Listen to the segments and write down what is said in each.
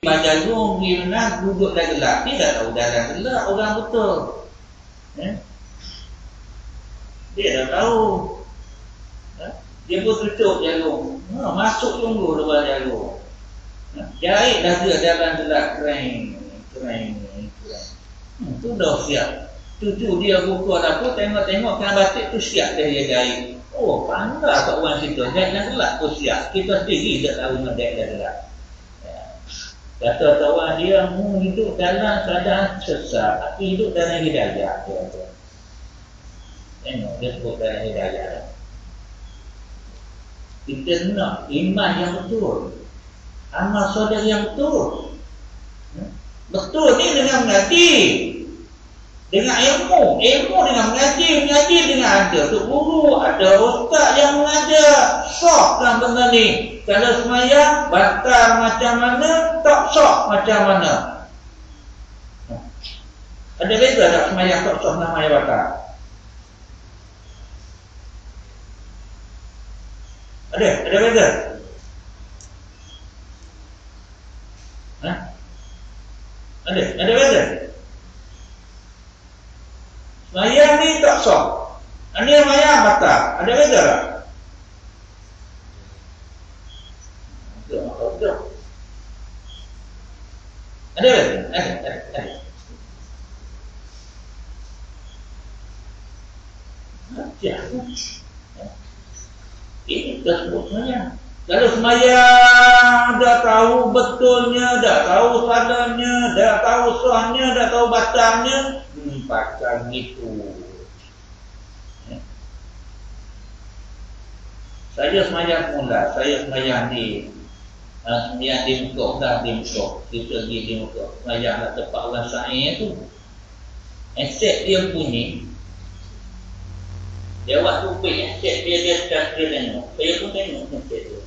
Majalung Gimna duduk dah gelap. Dia dah tahu dah gelap orang betul. Dia dah tahu. Dia pun tutup jalur. Masuk tunggu lepas jalur. Jahit dah dia dalam gelap kering. Tu dah siap. Cucu dia buka dapur, tengok-tengok kena batik tu siap dia jahit. Oh, pandai kat orang situ. Jahit dah gelap pun siap. Kita sendiri tak tahu nak jahit dah gelap. Kata kawan dia, hidup dalam keadaan sesat, tapi hidup dalam hidayah. Tengok, dia sebut dalam hidayah. Kita nak iman yang betul, amal soleh yang betul. Betul ni dengan mengaji, dengan ilmu dengan mengaji dengan ada tu guru, ada ustaz yang mengajar. Sok dalam benda ni. Kalau semayang batal macam mana, tak sok macam mana. Ada beza tak semayang tak sok nama yang batal? Ada beza? Ada beza? Semayang ni tak sok. Ini semayang batal. Ada beza tak? Ada. Ini tersebut semayang. Kalau semayang dah tahu betulnya, dah tahu salahnya, dah tahu sahnya, dah tahu batalnya, pakai gitu. Saya semayang mula, saya semayang di muka, dah di muka, kita pergi di muka, semayang nak tepat orang sa'i tu. Aset dia bunyi, dia waktu pergi aset dia tengok, saya pun tengok aset dia.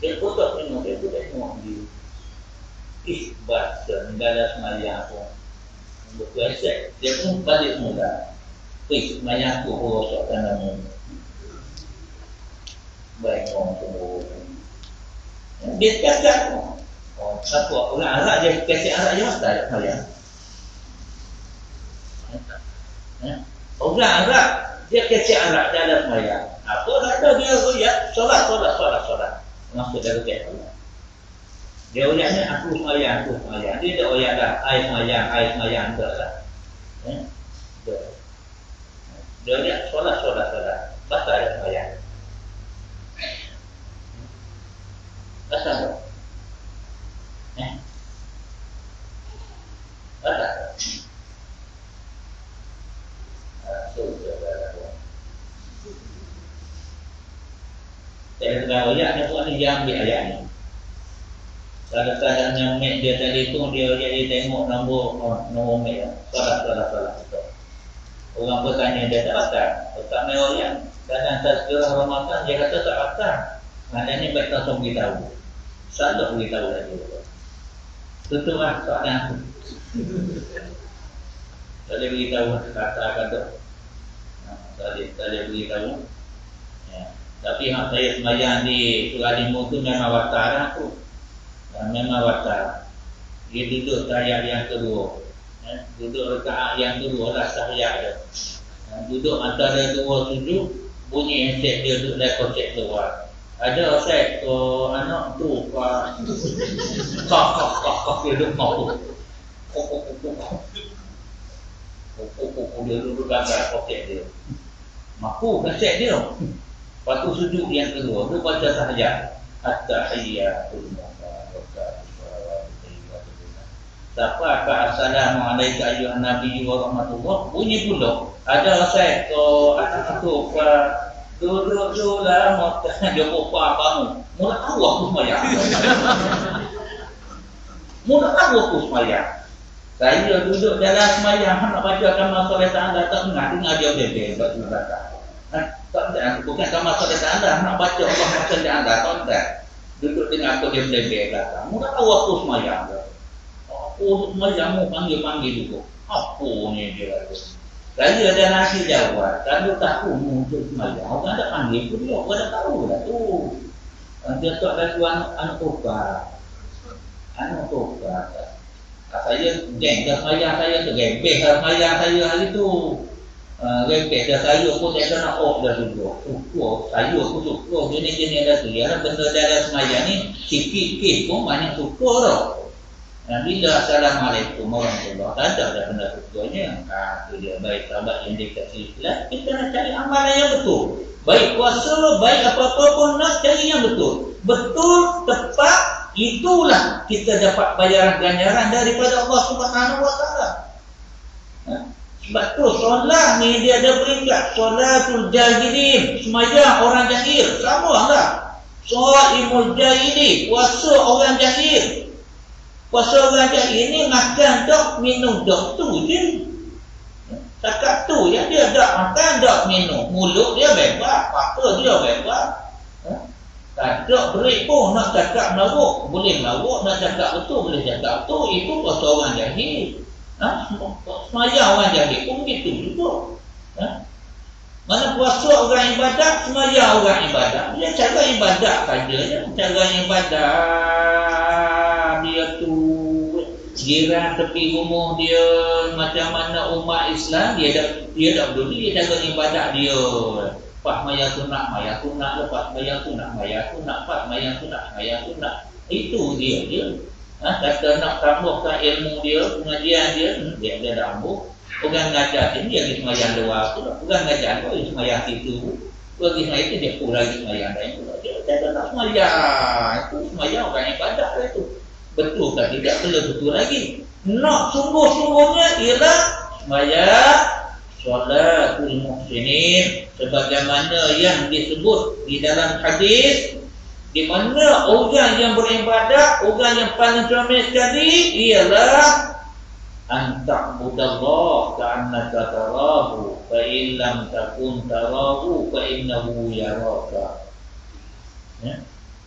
Dia pun tak tengok, dia pun tengok dia. Bahasa negara semayang pun buku aset, dia pun balik mula. Semayang tu rosak tanah ni. Baik orang semua. Dia cakap satu orang Arab je, kasih Arab je masa tak semayang. Orang Arab dia kasih Arab dia ada semayang. Apa kata dia royak? Solat. Masuk dalam kata. Dia royaknya aku semayang. Dia tak royak dah. Air semayang tak lah. Dia royak solat. Basah ada semayang. Basah tak? Basah tak? Saya tengah royak ni pun ni dia ambil ayat ni. Kadang-kadang yang mek dia telefon dia tengok nombor mek. Salah. Orang bertanya dia tak batal. Tak main royak. Kadang tazkirah Ramadan dia kata tak batal. Maknanya baik langsung beritahu. Salah beritahu lagi. Tutup lah soalan aku. Tak boleh beritahu kata-kata. Tak boleh beritahu. Tapi hak saya sembahyang di Surah Limau tu memang batal aku. Memang batal. Dia duduk tahiyat yang kedua. Duduk rakaat yang kedua lah tahiyat dia. Duduk antara dua sujud, bunyi handset dia duduk dalam kocek keluar. Ada set anak tu kak dia duduk mau tu. Dia duduk dalam kocek dia. Mampu handset dia. Lepas tu sujud yang kedua, dia baca tahiyat. At-tahiyyatul Assalamualaikum ayuhan Nabi wa rahmatullah. Bunyi pula. Ada set anak tu duduk lah dia buka bangun. Mula Allah tu semayang. Saya duduk dalam semayang nak baca kamal soleh ta'ala tak dengar dia bebel kat belakang. Tak ada, bukan kamal soleh ta'ala nak baca Allah macam dia anda tak. Duduk dengan aku dia bebel belakang. Mula Allah tu semayang. Apa semayang mu panggil dulu. Apa ni dia kata. Saya ada nasi jawab, kalau tahu untuk semayang, orang tak panggil pun dia, orang tak tahu lah tu. Dia tak lalu anak tobat. Anak tobat. Saya geng dah semayang saya tu, geng dah semayang saya hari tu. Geng dah saya pun saya nak off dah juga. Syukur, saya pun syukur jenis-jenis dah tu. Ya, benda dalam semayang ni sikit-sikit pun banyak syukur tau. Bila Assalamualaikum warahmatullahi wabarakatuh, tak ada benda syukurnya. Itu dia, baik sahabat yang dikasih Islam, kita nak cari amalan yang betul. Baik puasa, baik apa-apa pun nak cari yang betul. Betul, tepat, itulah kita dapat bayaran ganjaran daripada Allah Subhanahu Wa Taala. Sebab tu solat ni dia ada peringkat solatul jahilin, sembahyang orang jahil, sama lah. Shaimul jahili, puasa orang jahil. Puasa orang jahil ni makan tak, minum tak, tu je. Takat tu ya, dia tak makan, tak minum. Mulut dia bebas, mata dia bebas. Tak ada break pun, nak cakap melawak boleh melawak, nak cakap betul boleh cakap betul. Itu puasa orang jahil. Semayang orang jahil pun begitu juga. Mana puasa orang ibadat, semayang orang ibadat. Dia cara ibadat saja je. Cara ibadat dia tu jiran tepi rumah dia, macam mana umat Islam dia tak peduli, dia jaga ibadat dia. Pak maya sunat, lepas maya sunat, pak maya sunat. Itu dia. Kata nak tambahkan ilmu dia, pengajian dia dah tambah. Orang ngajar dia pergi semayang luar tu, orang ngajar dia pergi semayang situ. Pergi semayang itu dia pun lagi semayang lain pula. Dia kata nak semayang, itu semayang orang ibadat lah itu. Betul tak? Tidak perlu betul lagi. Nak sungguh-sungguhnya ialah semayang Sholatul Muhsinin, sebagaimana yang disebut di dalam hadis, di mana orang yang beribadat, orang yang paling cermat sekali ialah anta'budallah ka'annaka tarahu fa in lam takun tarahu fa innahu yaraka.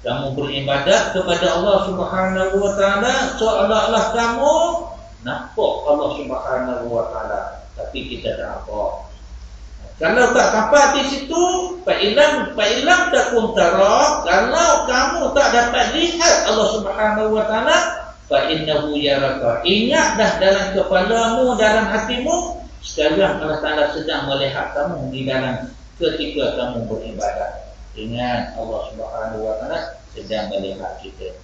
Kamu beribadat kepada Allah Subhanahu Wa Taala seolah-olah kamu nampak Allah Subhanahu Wa Taala, tapi kita tak nampak. Kalau tak sampai di situ, fa ilam takun tara, kalau kamu tak dapat lihat Allah Subhanahu Wa Taala, fa innahu yaraka. Ingatlah dalam kepalamu, dalam hatimu, sekarang Allah Taala sedang melihat kamu di dalam ketika kamu beribadat. Ingat Allah Subhanahu Wa Taala sedang melihat kita.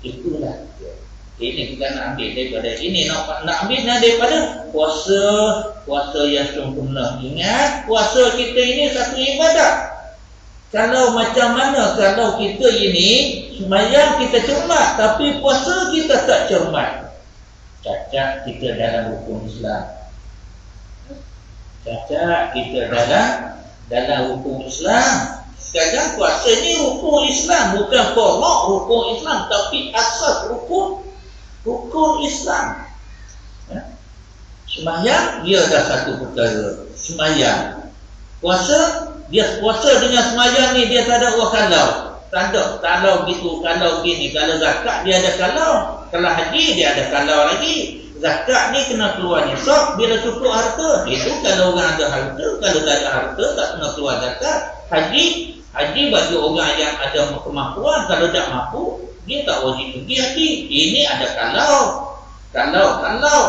Itulah dia. Ini kita nak ambil daripada ini, nak ambil daripada puasa yang sempurna. Ingat, puasa kita ini satu ibadat. Kalau macam mana kalau kita ini sembahyang kita cermat, tapi puasa kita tak cermat, cacat kita dalam hukum Islam. Cacat kita dalam hukum Islam. Sekarang puasa ni hukum Islam, bukan pokok hukum Islam, tapi asas hukum Islam. Sembahyang dia dah satu perkara. Sembahyang, puasa, dia puasa dengan sembahyang ni dia tak ada kalau. Tak ada kalau gitu, kalau gini. Kalau zakat dia ada kalau haji dia ada kalau lagi. Zakat ni kena keluar nisab bila cukup harta. Itu kalau orang ada harta, kalau tak ada harta tak kena keluar zakat. Haji bagi orang yang ada kemampuan, kalau tak mampu dia tak wajib pergi haji. Ini ada kalau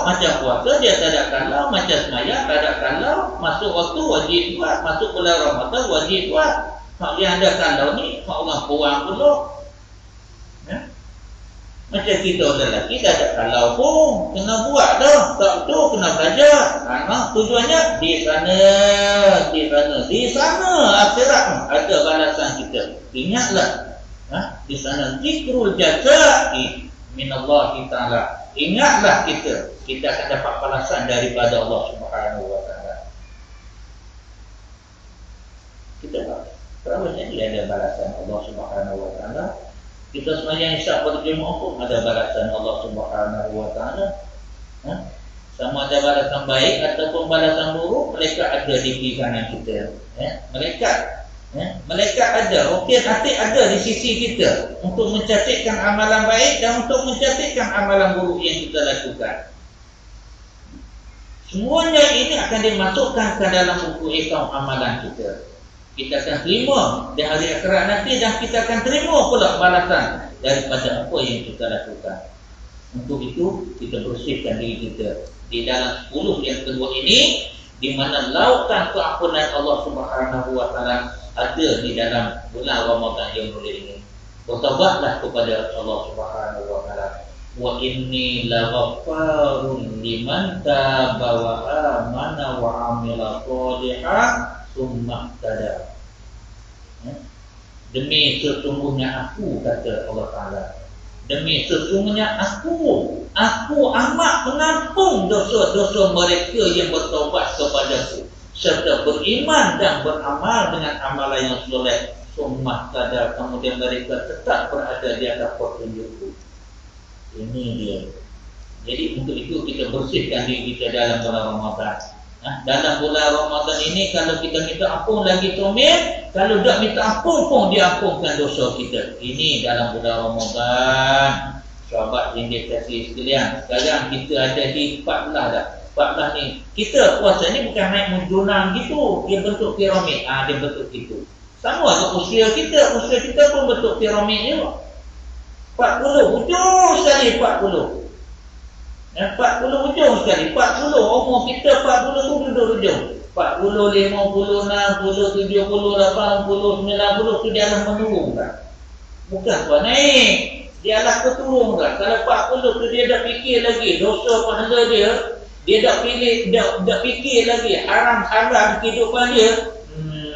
macam puasa dia tak ada kalau, macam sembahyang tak ada kalau, masuk waktu wajib buat, masuk bulan Ramadan wajib buat. Mak yang ada kalau ni mak orang kurang pula. Macam kita orang lelaki tak ada kalau pun kena buat dah, tak betul kena belajar. Tujuannya di sana akhirat ada balasan kita. Ingatlah, di sana zikrul jazaa'i minallahi ta'ala. Ingatlah kita akan dapat balasan daripada Allah Subhanahu Wa Taala. Kita tahu jadi ada balasan Allah Subhanahu Wa Taala. Kita sembahyang isyak pada Jumaat pun ada balasan Allah Subhanahu Wa Taala. Sama ada balasan baik ataupun balasan buruk, mereka ada di kiri kanan kita. Mereka ada, okey, hati ada di sisi kita untuk mencatatkan amalan baik dan untuk mencatatkan amalan buruk yang kita lakukan. Semuanya ini akan dimasukkan ke dalam buku akaun amalan kita. Kita akan terima di hari akhirat nanti, dan kita akan terima pula balasan daripada apa yang kita lakukan. Untuk itu kita bersihkan diri kita di dalam 10 yang kedua ini, di mana lautan keampunan Allah Subhanahu wa taala ada di dalam bulan Ramadan yang mulia ini. Bertaubatlah kepada Allah Subhanahu wa taala. Wa inni laghaffarun liman taba wa amana wa amila shalihan tsumma ihtada. Demi sesungguhnya aku, kata Allah Taala, demi sesungguhnya aku amat mengampun dosa-dosa mereka yang bertaubat kepadaku serta beriman dan beramal dengan amalan yang soleh. Tsumma ihtada, kemudian mereka tetap berada di atas petunjukku. Ini dia. Jadi untuk itu kita bersihkan diri kita dalam bulan Ramadan. Dalam bulan Ramadan ini, kalau kita minta ampun lagi comel, kalau tak minta ampun pun diampunkan dosa kita. Ini dalam bulan Ramadan. Sahabat yang dikasihi sekalian, sekarang kita ada di 14 dah. 14 ni kita puasa ni bukan naik mujunan gitu, dia bentuk piramid. Dia bentuk gitu. Sama dengan usia kita pun bentuk piramid juga. 40 ujung sekali 40. 40 ujung sekali. 40 umur kita 40 tu duduk ujung. 40, 50, 60, 70, 80, 90 tu dia alah menurun kan. Bukan tuan naik. Dia alah keturun kan. Kalau 40 tu dia dah fikir lagi dosa pahala dia dah fikir lagi haram halal kehidupan dia.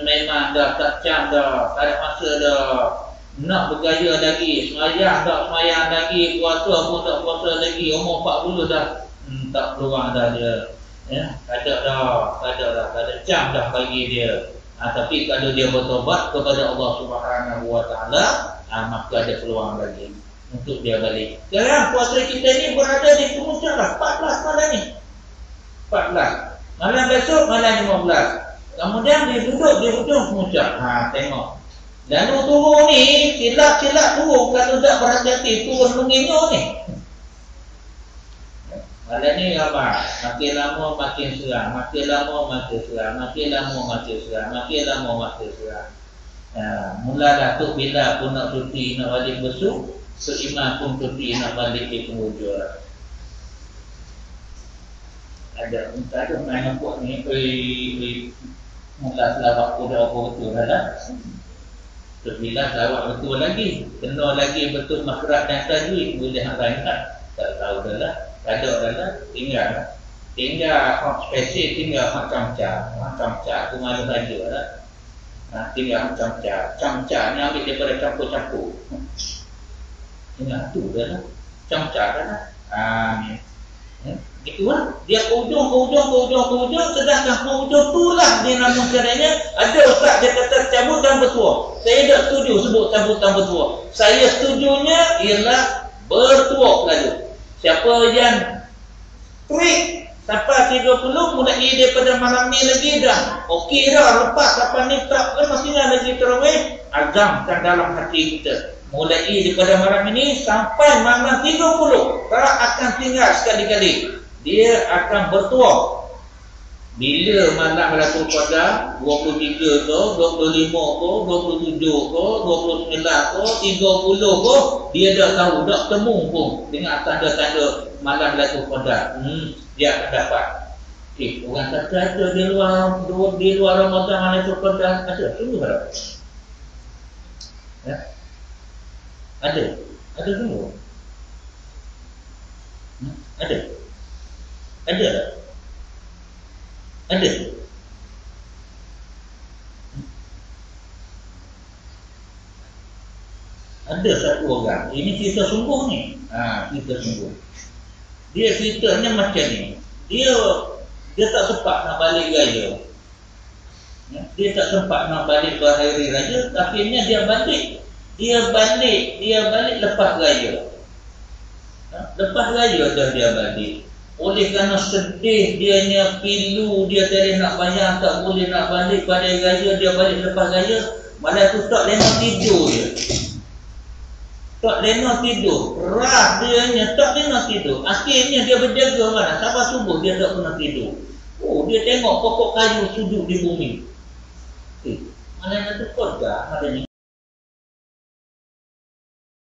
Memang dah tak cam dah. Tak ada masa dah. Nak bergaya lagi, semayang tak semayang lagi, puasa pun tak puasa lagi, umur 40 dah tak peluang dah dia. Tak ada jam dah bagi dia. Tapi kalau dia bertobat kepada Allah Subhanahu wa taala, maka ada peluang lagi untuk dia balik. Sekarang puasa kita ni berada di puncak dah, 14 malam ni. 14. Malam besok malam 15. Kemudian dia duduk di hujung puncak. Tengok. Lalu turun ni, silap-silap turun, kalau tak berhati-hati, turun menginyo ni. Malam ni apa? Makin lama makin seram, makin lama makin seram, makin lama makin seram, makin lama makin seram. Mulalah tu bila pun nak cuti, nak balik besok, seimam pun cuti, nak balik ke kemudian. Ada main nampak ni, mula selawat pun dah apa betul dah. Terbilang lawak betul lagi, kena lagi betul makhraj dan tajwid, boleh hak lain tak tahu dah lah, tak ada dah lah, tinggal hak spesifik, tinggal hak camca tu malu saja lah. Tinggal hak camca ni ambil daripada campur-campur, tinggal tu dah lah, camca dah lah. Itulah dia ke ujung, sedangkan ke ujung tu lah dia nama caranya. Ada ustaz dia kata cabut dan bertuah. Saya tak setuju sebut cabut dan bertuah. Saya setujunya ialah bertuah lagi. Siapa yang trik sampai 30 mulai daripada malam ni lagi dah okey dah, lepas sampai ni tak masih lagi terawih, azamkan dalam hati kita. Mulai daripada malam ini sampai malam 30 tak akan tinggal sekali-kali. Dia akan bertuah. Bila malam Lailatul Qadar 23 ke, 25 ke, 27 ke, 29 ke, 30 ke, dia dah tahu, dah temu pun dengan tanda-tanda malam Lailatul Qadar. Dia akan dapat. Orang kata ada di luar Ramadan Lailatul Qadar ada. Tunggu dah. Ada dulu. Ada. Ada satu orang. Ini cerita sungguh ni. Cerita sungguh. Dia ceritanya macam ni. Dia tak sempat nak balik raya. Dia tak sempat nak balik berhari raya, tapi dia balik. Dia balik lepas raya. Lepas raya dah dia balik. Oleh kerana sedih dianya, pilu dia tadi nak bayar, tak boleh nak balik pada raya, dia balik lepas raya. Malam tu tak lena tidur dia. Tak lena tidur. Rah dianya tak lena tidur. Akhirnya dia berjaga mana? Sampai subuh dia tak pernah tidur. Dia tengok pokok kayu sujud di bumi. Mana tu kodra, mana ni